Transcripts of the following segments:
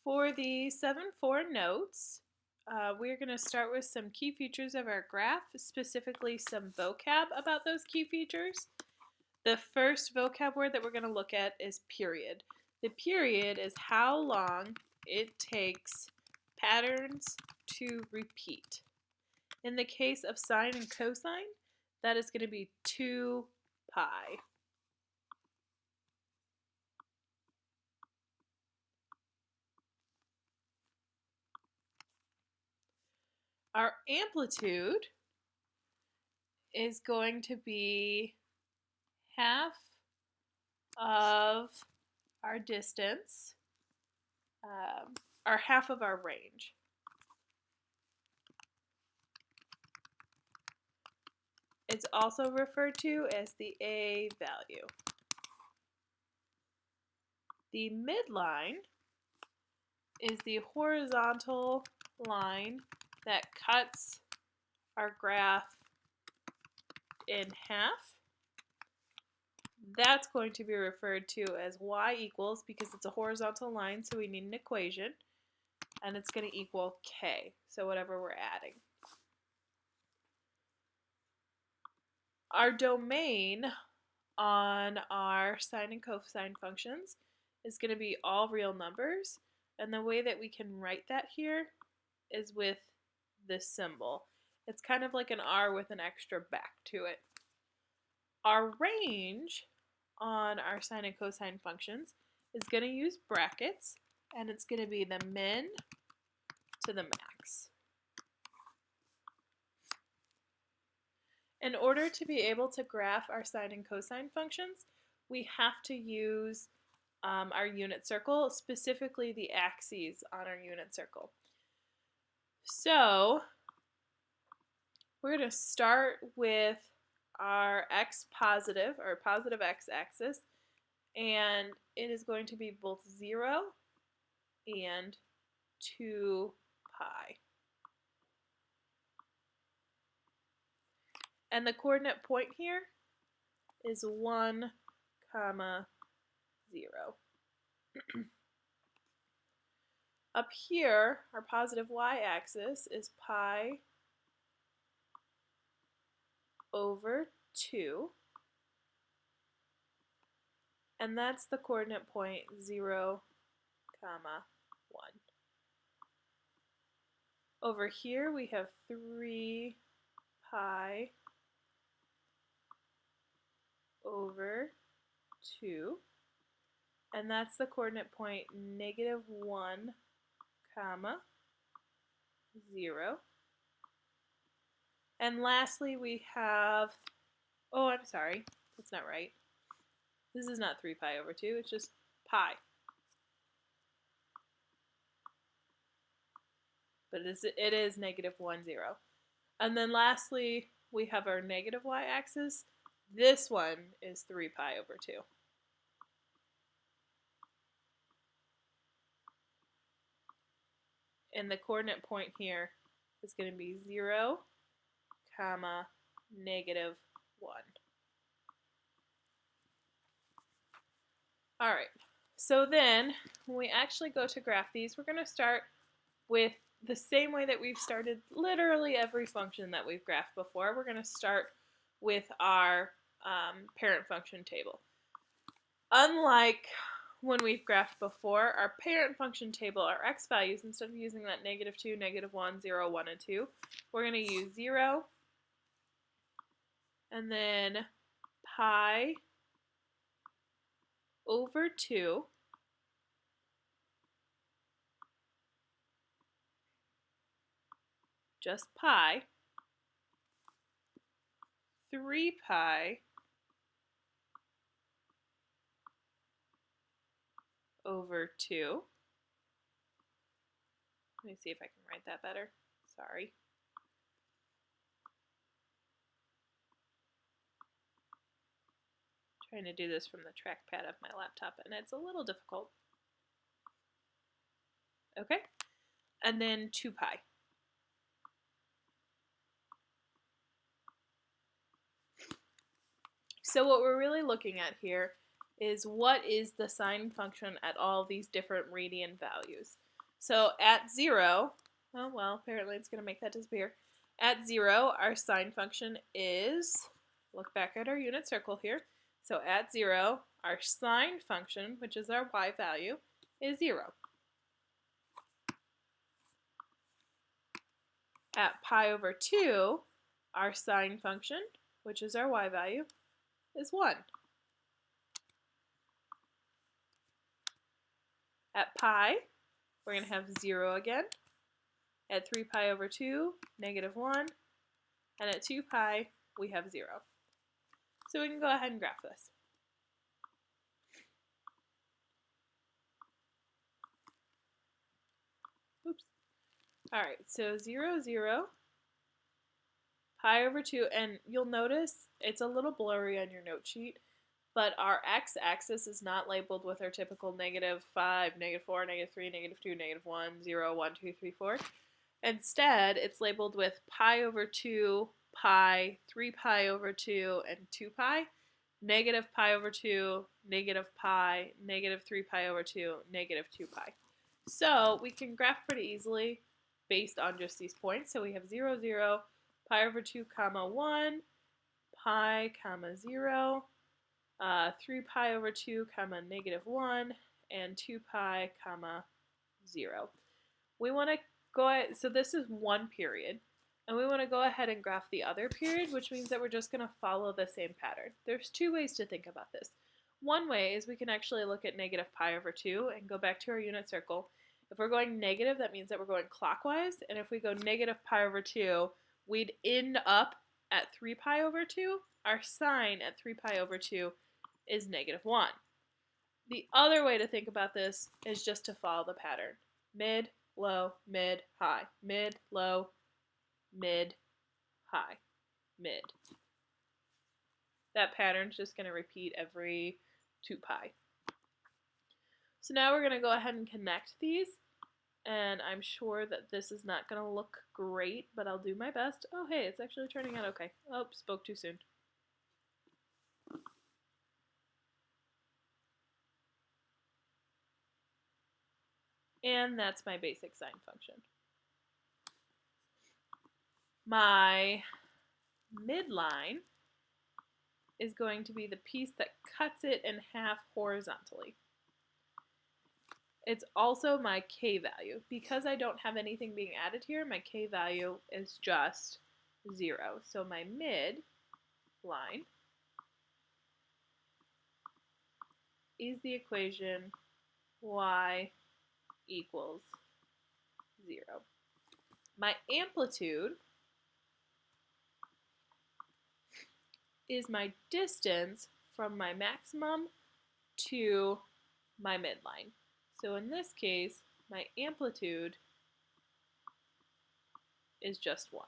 For the 7-4 notes, we're going to start with some key features of our graph, specifically some vocab about those key features. The first vocab word that we're going to look at is period. The period is how long it takes patterns to repeat. In the case of sine and cosine, that is going to be 2 pi. Our amplitude is going to be half of our distance, or half of our range. It's also referred to as the A value. The midline is the horizontal line that cuts our graph in half. That's going to be referred to as y equals, because it's a horizontal line, so we need an equation, and it's going to equal k, so whatever we're adding. Our domain on our sine and cosine functions is going to be all real numbers, and the way that we can write that here is with this symbol. It's kind of like an R with an extra back to it. Our range on our sine and cosine functions is going to use brackets, and it's going to be the min to the max. In order to be able to graph our sine and cosine functions, we have to use our unit circle, specifically the axes on our unit circle. So we're going to start with our x positive, or positive x-axis, and it is going to be both 0 and 2 pi. And the coordinate point here is 1, 0. Up here, our positive y-axis is pi over 2, and that's the coordinate point 0, 1. Over here we have 3 pi over 2, and that's the coordinate point -1, 0. And lastly we have, oh, I'm sorry, that's not right. This is not 3 pi over 2, it's just pi. But it is -1, 0. And then lastly, we have our negative y-axis. This one is 3 pi over 2. And the coordinate point here is going to be 0, -1. All right, so then when we actually go to graph these, we're going to start with the same way that we've started literally every function that we've graphed before. We're going to start with our parent function table. Unlike when we've graphed before, our parent function table, our x values, instead of using that -2, -1, 0, 1, and 2, we're going to use 0, and then pi over 2, just pi, 3 pi over 2. Let me see if I can write that better. Sorry. Trying to do this from the trackpad of my laptop, and it's a little difficult. Okay, and then 2 pi. So what we're really looking at here is what is the sine function at all these different radian values. So at 0, oh well, apparently it's going to make that disappear. At 0, our sine function is, look back at our unit circle here. So at 0, our sine function, which is our y value, is 0. At pi over 2, our sine function, which is our y value, is 1. At pi, we're going to have 0 again. At 3 pi over 2, negative 1. And at 2 pi, we have 0. So we can go ahead and graph this. Oops. All right, so 0, 0, pi over 2, and you'll notice it's a little blurry on your note sheet, but our x-axis is not labeled with our typical -5, -4, -3, -2, -1, 0, 1, 2, 3, 4. Instead, it's labeled with pi over 2, pi, 3 pi over 2, and 2 pi, negative pi over 2, negative pi, negative 3 pi over 2, negative 2 pi. So we can graph pretty easily based on just these points. So we have 0, 0, pi over 2, comma 1, pi, comma 0, 3 pi over 2, comma negative 1, and 2 pi, comma 0. We want to go, so this is one period, and we want to go ahead and graph the other period, which means that we're just going to follow the same pattern. There's two ways to think about this. One way is we can actually look at negative pi over 2 and go back to our unit circle. If we're going negative, that means that we're going clockwise, and if we go negative pi over 2, we'd end up at 3 pi over 2. Our sine at 3 pi over 2 is negative 1. The other way to think about this is just to follow the pattern. Mid, low, mid, high, mid, low, mid, high, mid. That pattern's just going to repeat every 2 pi. So now we're going to go ahead and connect these, and I'm sure that this is not going to look great, but I'll do my best. Oh, hey, it's actually turning out okay. Oh, spoke too soon. And that's my basic sine function. My midline is going to be the piece that cuts it in half horizontally. It's also my k value. Because I don't have anything being added here, my k value is just 0. So my midline is the equation y equals 0. My amplitude is my distance from my maximum to my midline. So in this case, my amplitude is just 1.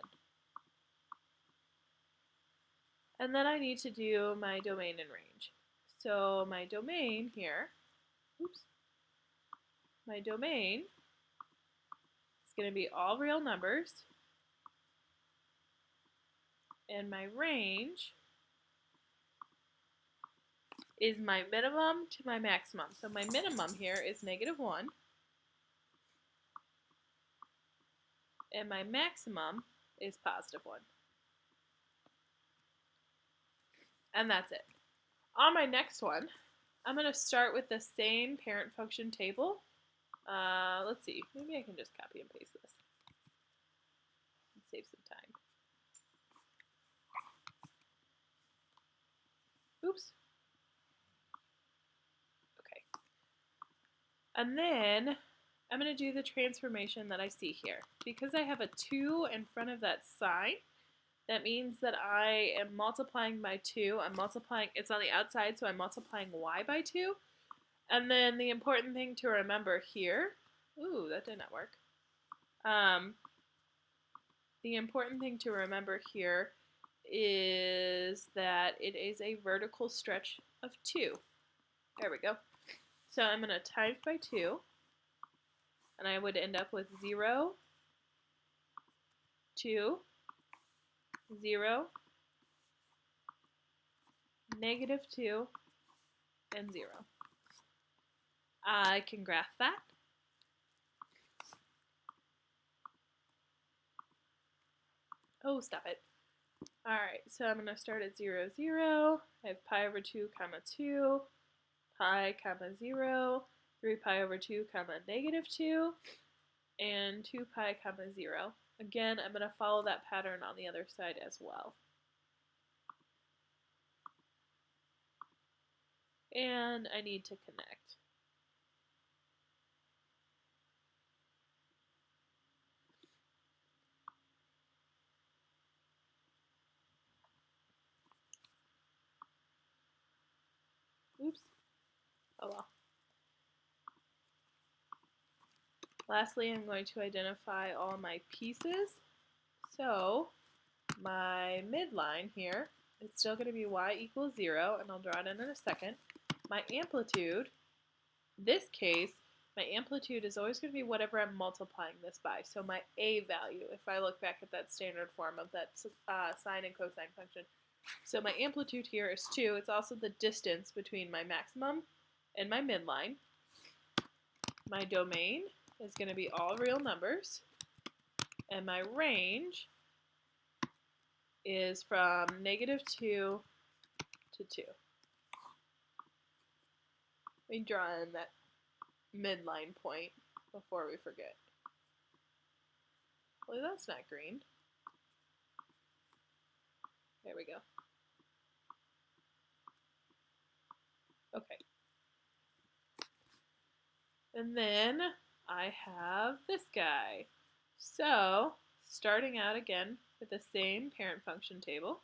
And then I need to do my domain and range. So my domain here, oops, my domain is going to be all real numbers, and my range is my minimum to my maximum. So my minimum here is -1, and my maximum is +1. And that's it. On my next one, I'm going to start with the same parent function table. Let's see, maybe I can just copy and paste this and save some time. Oops. Okay. And then I'm going to do the transformation that I see here. Because I have a 2 in front of that sine, that means that I am multiplying by 2. I'm multiplying, it's on the outside, so I'm multiplying y by 2. And then the important thing to remember here, ooh, that did not work. The important thing to remember here is that it is a vertical stretch of 2. There we go. So I'm going to times by 2, and I would end up with 0, 2, 0, -2, and 0. I can graph that. Oh, stop it. Alright, so I'm going to start at 0, 0. I have pi over 2, comma 2, pi, comma 0, 3 pi over 2, comma negative 2, and 2 pi, comma 0. Again, I'm going to follow that pattern on the other side as well. And I need to connect. Oops. Oh well. Lastly, I'm going to identify all my pieces. So my midline here, it's still going to be y equals 0, and I'll draw it in a second. My amplitude, this case, my amplitude is always going to be whatever I'm multiplying this by. So my a value, if I look back at that standard form of that sine and cosine function. So my amplitude here is 2. It's also the distance between my maximum and my midline. My domain is going to be all real numbers. And my range is from negative 2 to 2. Let me draw in that midline point before we forget. Well, that's not green. There we go. Okay. And then I have this guy. So, starting out again with the same parent function table.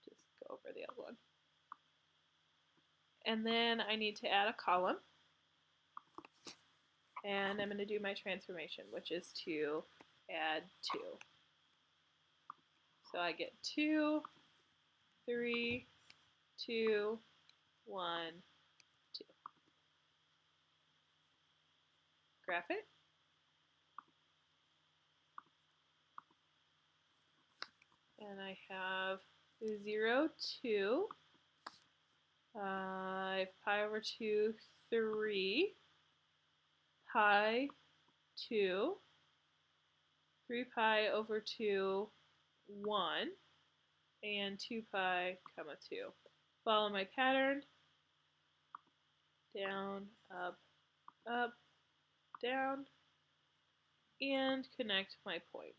Just go over the other one. And then I need to add a column. And I'm going to do my transformation, which is to add 2. So I get 2, 3, 2, 1, 2. Graph it. And I have 0, 2. I have pi over 2, 3. Pi, 2. 3 pi over 2, 1. And 2 pi, comma 2. Follow my pattern. Down, up, down. And connect my points.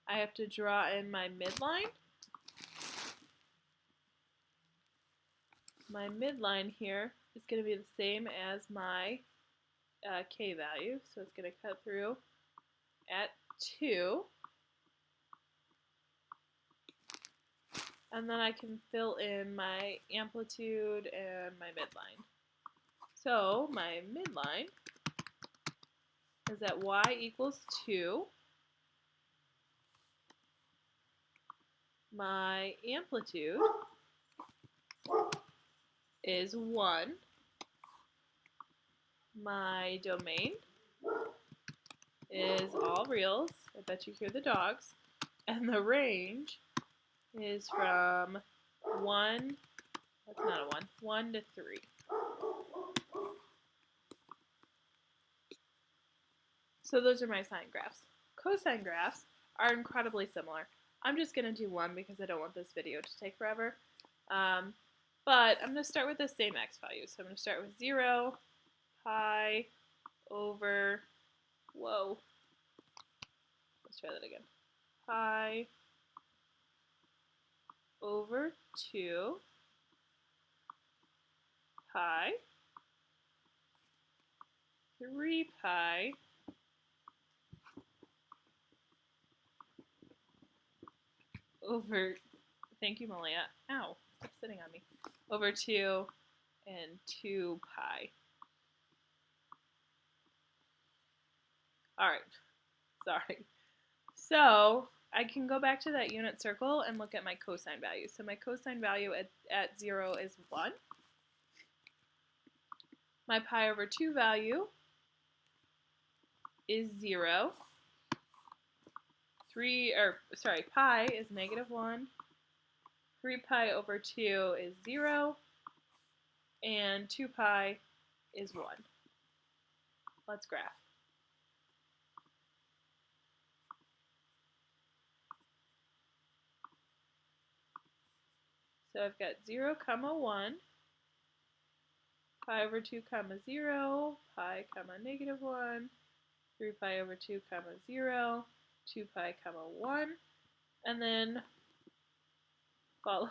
I have to draw in my midline. My midline here is going to be the same as my k value, so it's going to cut through at 2. And then I can fill in my amplitude and my midline. So my midline is at y equals 2. My amplitude is 1. My domain is all reals. I bet you hear the dogs. And the range is from 1, that's not a 1, 1 to 3. So those are my sine graphs. Cosine graphs are incredibly similar. I'm just going to do one because I don't want this video to take forever. But I'm going to start with the same x value. So I'm going to start with 0, pi over, whoa, let's try that again. Pi over 2 pi, 3 pi over, thank you, Malia, ow, stop sitting on me, over 2 and 2 pi. Alright, sorry. So I can go back to that unit circle and look at my cosine value. So my cosine value at 0 is 1. My pi over 2 value is 0. Pi is -1. 3 pi over 2 is 0. And 2 pi is 1. Let's graph. So I've got 0, 1, pi over 2, 0, pi, -1, 3 pi over 2, 0, 2 pi, 1, and then follow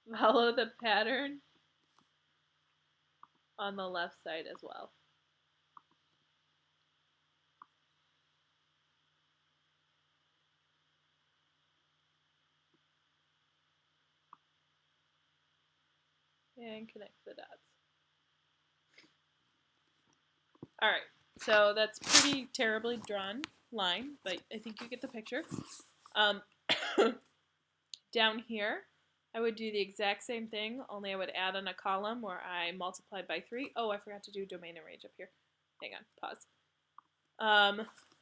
the pattern on the left side as well. And connect the dots. Alright, so that's pretty terribly drawn line, but I think you get the picture. Down here, I would do the exact same thing, only I would add on a column where I multiplied by 3. Oh, I forgot to do domain and range up here. Hang on, pause.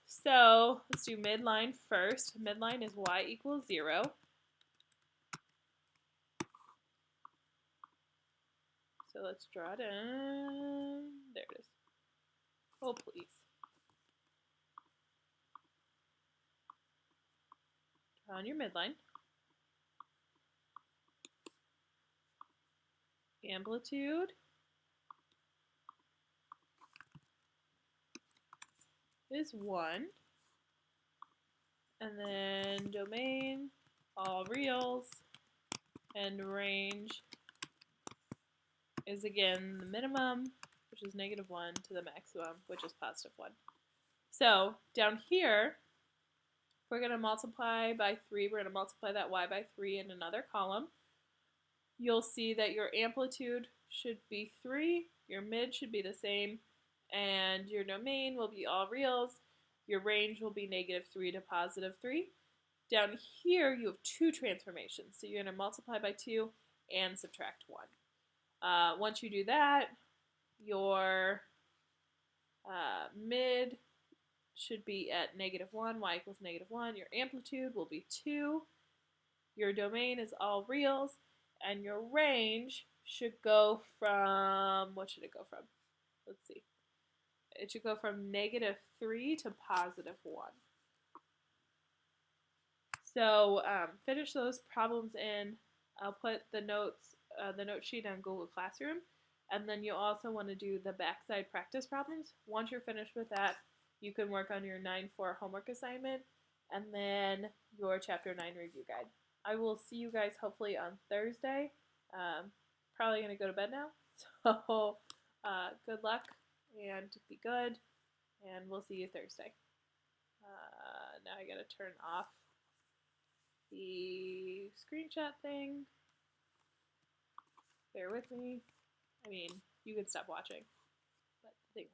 So let's do midline first. Midline is y equals 0. So let's draw it in. There it is. Oh, please. Draw on your midline. Amplitude is 1. And then domain, all reals, and range is again the minimum, which is -1, to the maximum, which is +1. So down here, we're going to multiply by 3. We're going to multiply that y by 3 in another column. You'll see that your amplitude should be 3, your mid should be the same, and your domain will be all reals. Your range will be -3 to +3. Down here, you have 2 transformations, so you're going to multiply by 2 and subtract 1. Once you do that, your mid should be at -1, y equals -1. Your amplitude will be 2. Your domain is all reals, and your range should go from, what should it go from? Let's see. It should go from -3 to +1. So finish those problems in. I'll put the note sheet on Google Classroom, and then you also want to do the backside practice problems. Once you're finished with that, you can work on your 9-4 homework assignment and then your Chapter 9 review guide. I will see you guys hopefully on Thursday. Probably going to go to bed now, so good luck and be good, and we'll see you Thursday. Now I got to turn off the screenshot thing. Bear with me. I mean, you can stop watching, but the thing